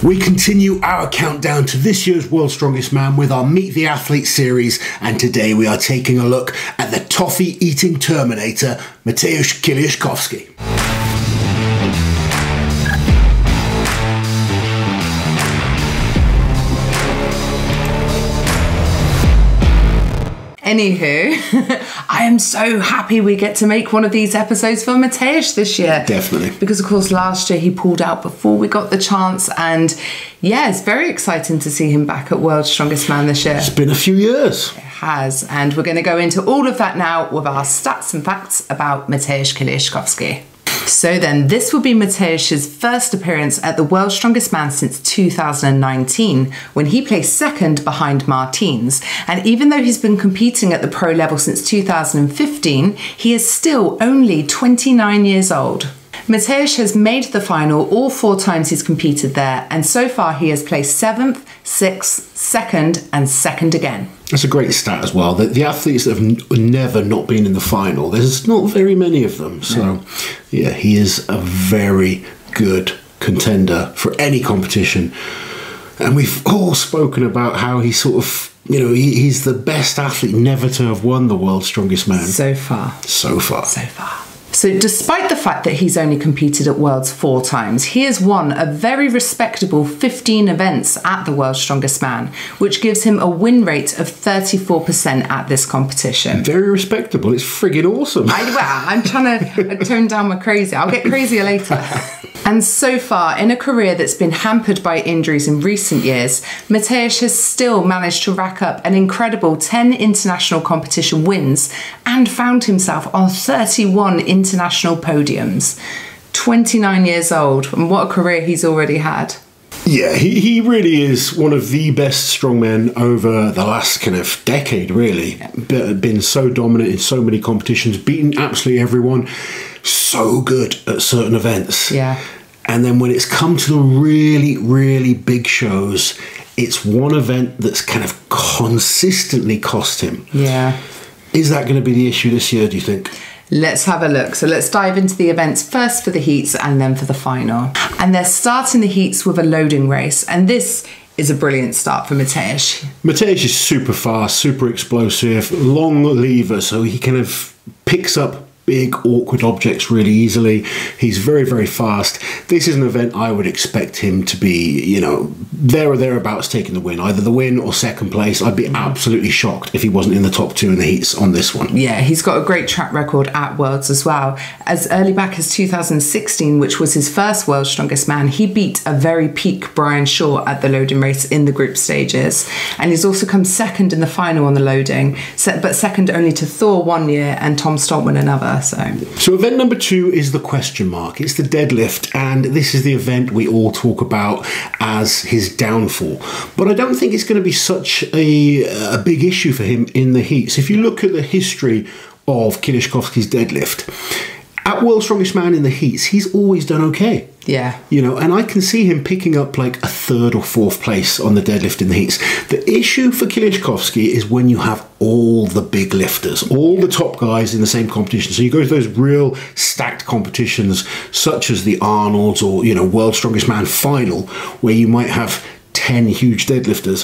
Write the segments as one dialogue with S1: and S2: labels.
S1: We continue our countdown to this year's World's Strongest Man with our Meet the Athlete series, and today we are taking a look at the toffee-eating Terminator, Mateusz Kieliszkowski.
S2: Anywho, I am so happy we get to make one of these episodes for Mateusz this year.
S1: Definitely.
S2: Because, of course, last year he pulled out before we got the chance. And, yeah, it's very exciting to see him back at World's Strongest Man this year.
S1: It's been a few years.
S2: It has. And we're going to go into all of that now with our stats and facts about Mateusz Kieliszkowski. So then, this will be Mateusz's first appearance at the World's Strongest Man since 2019, when he placed second behind Martins. And even though he's been competing at the pro level since 2015, he is still only 29 years old. Mateusz has made the final all 4 times he's competed there, and so far he has placed 7th, 6th, 2nd, and 2nd again. That's
S1: a great stat as well. The athletes that have never not been in the final, there's not very many of them. So, yeah, he is a very good contender for any competition. And we've all spoken about how he sort of, you know, he's the best athlete never to have won the World's Strongest Man.
S2: So far.
S1: So far.
S2: So far. So despite the fact that he's only competed at Worlds 4 times, he has won a very respectable 15 events at the World's Strongest Man, which gives him a win rate of 34% at this competition.
S1: Very respectable. It's friggin' awesome.
S2: I'm trying to tone down my crazy. I'll get crazier later. And so far, in a career that's been hampered by injuries in recent years, Mateusz has still managed to rack up an incredible 10 international competition wins and found himself on 31 international podiums. 29 years old, and what a career he's already had.
S1: Yeah, he really is one of the best strongmen over the last kind of decade, really. Been so dominant in so many competitions, beaten absolutely everyone, so good at certain events.
S2: Yeah.
S1: And then when it's come to the really, really big shows, it's one event that's kind of consistently cost him.
S2: Yeah.
S1: Is that going to be the issue this year, do you think?
S2: Let's have a look. So let's dive into the events first for the heats and then for the final. And they're starting the heats with a loading race. And this is a brilliant start for Mateusz.
S1: Mateusz is super fast, super explosive, long lever, so he kind of picks up big, awkward objects really easily. He's very, very fast. This is an event I would expect him to be, you know, there or thereabouts taking the win. Either the win or second place. I'd be absolutely shocked if he wasn't in the top 2 in the heats on this one.
S2: Yeah, he's got a great track record at Worlds as well. As early back as 2016, which was his first World's Strongest Man, he beat a very peak Brian Shaw at the loading race in the group stages. And he's also come second in the final on the loading, but second only to Thor one year and Tom Stoltman another. So
S1: event number 2 is the question mark. It's the deadlift, and this is the event we all talk about as his downfall. But I don't think it's going to be such a big issue for him in the heats. If you look at the history of Kieliszkowski's deadlift, at World's Strongest Man in the heats, he's always done okay.
S2: Yeah.
S1: You know, and I can see him picking up like a 3rd or 4th place on the deadlift in the heats. The issue for Kieliszkowski is when you have all the big lifters, all the top guys in the same competition. So you go to those real stacked competitions, such as the Arnold's or, you know, World's Strongest Man final, where you might have 10 huge deadlifters.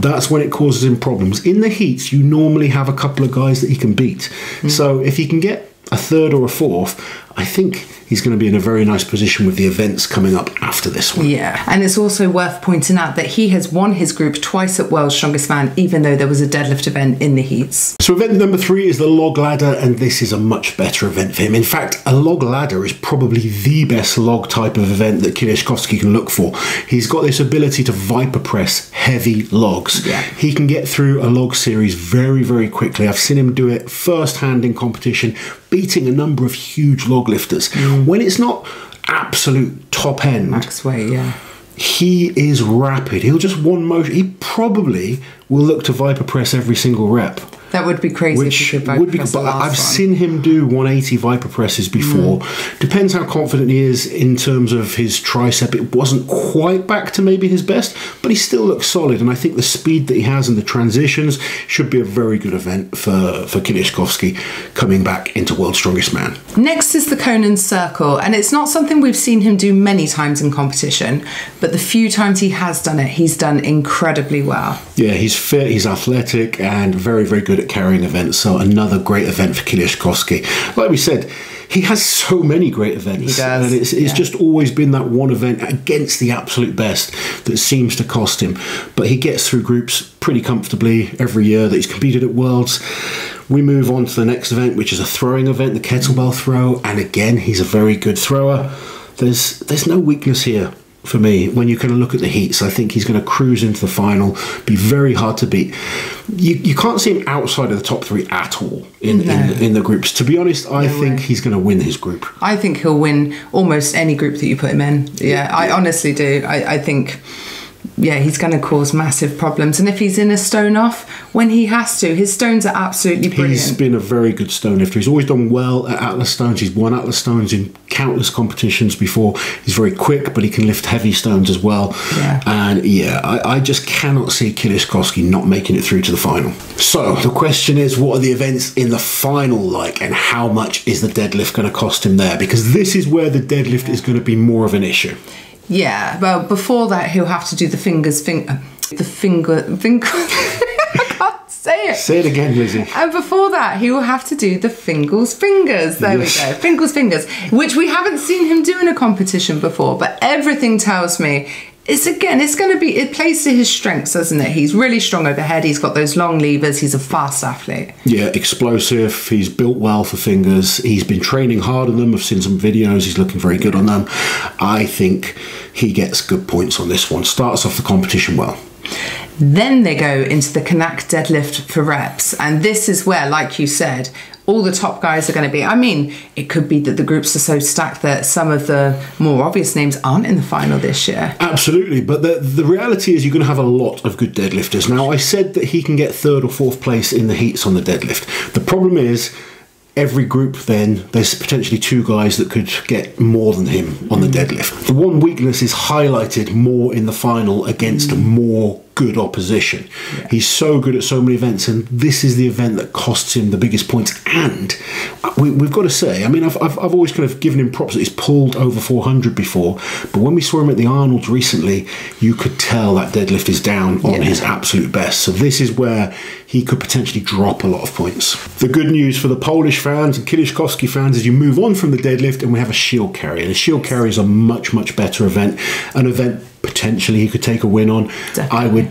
S1: That's when it causes him problems. In the heats, you normally have a couple of guys that he can beat. So if he can get a 3rd or a 4th, I think he's going to be in a very nice position with the events coming up after this one.
S2: Yeah, and it's also worth pointing out that he has won his group twice at World's Strongest Man, even though there was a deadlift event in the heats.
S1: So event number 3 is the log ladder, and this is a much better event for him. In fact, a log ladder is probably the best log type of event that Kieliszkowski can look for. He's got this ability to viper press heavy logs.
S2: Yeah.
S1: He can get through a log series very, very quickly. I've seen him do it firsthand in competition, beating a number of huge log lifters. When it's not absolute top end,
S2: max weight, yeah,
S1: he is rapid. He'll just one motion. He probably will look to viper press every single rep.
S2: That would be crazy.
S1: Which
S2: if
S1: would be, but I've seen him do 180 Viper presses before. Depends how confident he is in terms of his tricep. It wasn't quite back to maybe his best, but he still looks solid. And I think the speed that he has in the transitions should be a very good event for Kieliszkowski coming back into World's Strongest Man.
S2: Next is the Conan Circle, and it's not something we've seen him do many times in competition, but the few times he has done it, he's done incredibly well.
S1: Yeah, he's fit, he's athletic, and very, very good at carrying events. So another great event for Kieliszkowski. Like we said, he has so many great events.
S2: He does.
S1: And it's just always been that one event against the absolute best that seems to cost him. But he gets through groups pretty comfortably every year that he's competed at Worlds. We move on to the next event, which is a throwing event, the kettlebell throw. And again, he's a very good thrower. There's no weakness here for me. When you kind of look at the heats, I think he's going to cruise into the final, be very hard to beat. You can't see him outside of the top 3 at all in the groups. To be honest, I think he's going to win his group.
S2: I think he'll win almost any group that you put him in. Yeah, I honestly do. I think, yeah, he's going to cause massive problems. And if he's in a stone off, when he has to, his stones are absolutely brilliant.
S1: He's been a very good stone lifter. He's always done well at Atlas stones. He's won Atlas stones in countless competitions before. He's very quick, but he can lift heavy stones as well.
S2: Yeah.
S1: And yeah, I just cannot see Kieliszkowski not making it through to the final. So the question is, what are the events in the final like, and how much is the deadlift going to cost him there? Because this is where the deadlift is going to be more of an issue.
S2: Yeah, well, before that, he'll have to do the finger. I can't say it.
S1: Say it again, Lizzie.
S2: And before that, he will have to do the fingers. There we go. Fingers, which we haven't seen him do in a competition before, but everything tells me it plays to his strengths, doesn't it? He's really strong overhead. He's got those long levers. He's a fast athlete. Yeah,
S1: explosive. He's built well for fingers. He's been training hard on them. I've seen some videos. He's looking very good on them. I think he gets good points on this one. Starts off the competition well.
S2: Then they go into the Kanak deadlift for reps. And this is where, like you said, all the top guys are going to be. I mean, it could be that the groups are so stacked that some of the more obvious names aren't in the final this year.
S1: Absolutely, but the reality is you're going to have a lot of good deadlifters. Now, I said that he can get 3rd or 4th place in the heats on the deadlift. The problem is, every group then, there's potentially 2 guys that could get more than him on the deadlift. The one weakness is highlighted more in the final against more good opposition. Yeah. He's so good at so many events, and this is the event that costs him the biggest points. And we've got to say, I mean, I've always kind of given him props that he's pulled over 400 before, but when we saw him at the Arnold's recently, you could tell that deadlift is down on his absolute best. So this is where he could potentially drop a lot of points. The good news for the Polish fans and Kieliszkowski fans is you move on from the deadlift and we have a shield carry. And a shield carry is a much, much better event. An event potentially he could take a win on. Definitely.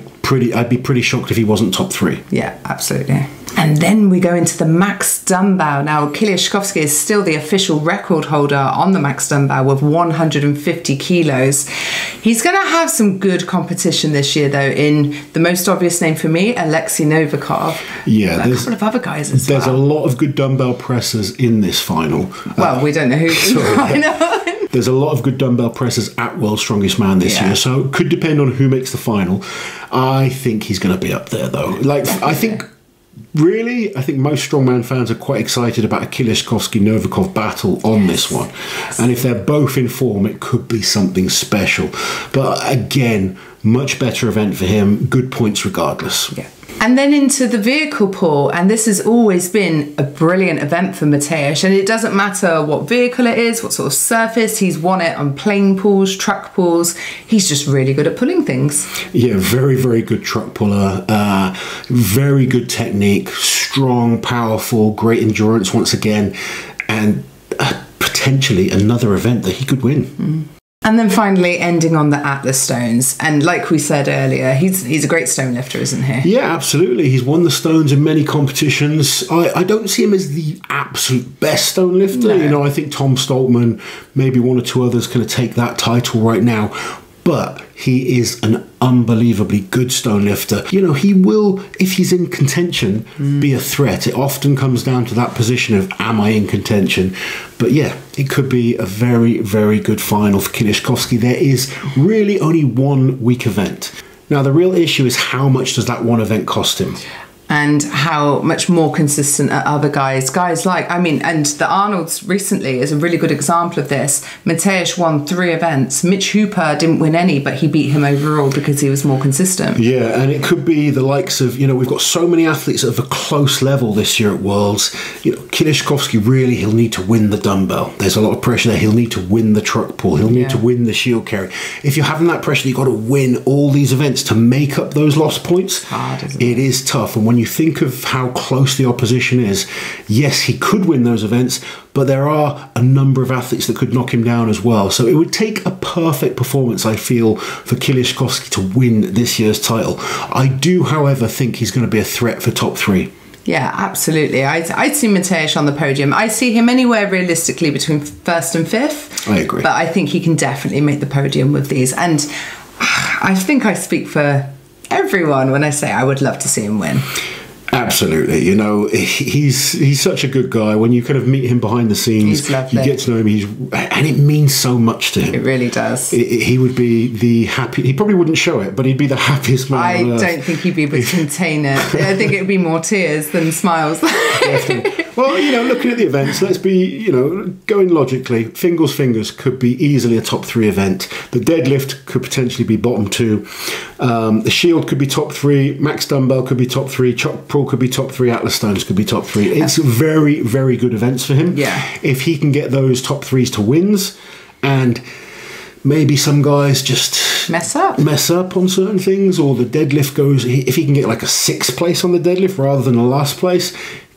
S1: I'd be pretty shocked if he wasn't top 3.
S2: Yeah, absolutely. And then we go into the max dumbbell. Now, Kieliszkowski is still the official record holder on the max dumbbell with 150 kilos. He's going to have some good competition this year, though, in the most obvious name for me, Alexei Novikov.
S1: Yeah,
S2: there's a couple of other guys as well.
S1: There's a lot of good dumbbell pressers in this final.
S2: Well, we don't know who's in the final.
S1: There's a lot of good dumbbell pressers at World's Strongest Man this year, so it could depend on who makes the final. I think he's going to be up there, though. I think most strongman fans are quite excited about a Kieliszkowski-Novikov battle on this one. And if they're both in form, it could be something special. But again, much better event for him. Good points regardless. Yeah.
S2: And then into the vehicle pull, and this has always been a brilliant event for Mateusz, and it doesn't matter what vehicle it is, what sort of surface, he's won it on plane pulls, truck pulls, he's just really good at pulling things.
S1: Yeah, very, very good truck puller, very good technique, strong, powerful, great endurance once again, and potentially another event that he could win.
S2: Mm. And then finally ending on the Atlas stones. And like we said earlier, he's a great stone lifter, isn't he?
S1: Yeah, absolutely. He's won the stones in many competitions. I don't see him as the absolute best stone lifter. No. You know, I think Tom Stoltman, maybe 1 or 2 others can take that title right now. But he is an unbelievably good stone lifter. You know, he will, if he's in contention, be a threat. It often comes down to that position of, am I in contention? But yeah, it could be a very, very good final for Kieliszkowski. There is really only one weak event. Now, the real issue is how much does that one event cost him?
S2: and how much more consistent are other guys like, I mean, and the Arnolds recently is a really good example of this. Mateusz won 3 events. Mitch Hooper didn't win any, but he beat him overall because he was more consistent.
S1: Yeah, and it could be the likes of, you know, we've got so many athletes of a close level this year at Worlds. You know, Kieliszkowski, really, he'll need to win the dumbbell. There's a lot of pressure there. He'll need to win the truck pull. He'll need to win the shield carry. If you're having that pressure, you've got to win all these events to make up those lost points.
S2: It's hard, isn't it?
S1: It is tough. And when you think of how close the opposition is, yes, he could win those events, but there are a number of athletes that could knock him down as well. So it would take a perfect performance, I feel, for Kieliszkowski to win this year's title. I do, however, think he's going to be a threat for top 3.
S2: Yeah, absolutely. I'd see Mateusz on the podium. I see him anywhere realistically between 1st and 5th.
S1: I agree.
S2: But I think he can definitely make the podium with these. And I think I speak for everyone when I say I would love to see him win.
S1: Absolutely. You know, he's such a good guy. When you kind of meet him behind the scenes, you get to know him, and it means so much to him.
S2: It really does.
S1: He would be the happy. He probably wouldn't show it, but he'd be the happiest man on earth.
S2: I don't think he'd be able to contain it. I think it would be more tears than smiles.
S1: Well, you know, looking at the events, let's be, you know, going logically, fingers could be easily a top 3 event. The deadlift could potentially be bottom 2. The shield could be top 3. Max dumbbell could be top 3. Chop pull could be top 3. Atlas stones could be top 3. It's very, very good events for him.
S2: Yeah.
S1: If he can get those top 3s to wins, and maybe some guys just mess up on certain things, or the deadlift goes, if he can get like a 6th place on the deadlift rather than a last place,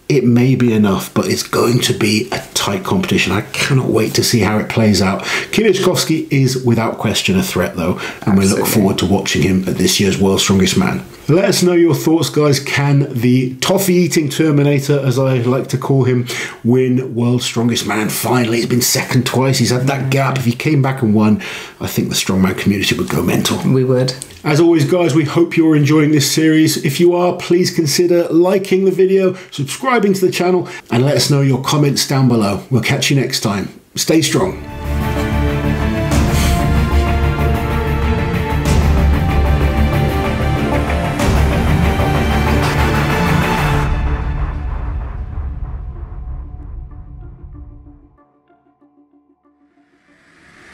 S1: it may be enough, but it's going to be a tight competition. I cannot wait to see how it plays out. Kieliszkowski is without question a threat, though, and we look forward to watching him at this year's World's Strongest Man. Let us know your thoughts, guys. Can the toffee-eating Terminator, as I like to call him, win World's Strongest Man? Finally, he's been 2nd twice. He's had that gap. If he came back and won, I think the strongman community would go mental.
S2: We would.
S1: As always, guys, we hope you're enjoying this series. If you are, please consider liking the video, subscribing to the channel, and let us know your comments down below. We'll catch you next time. Stay strong.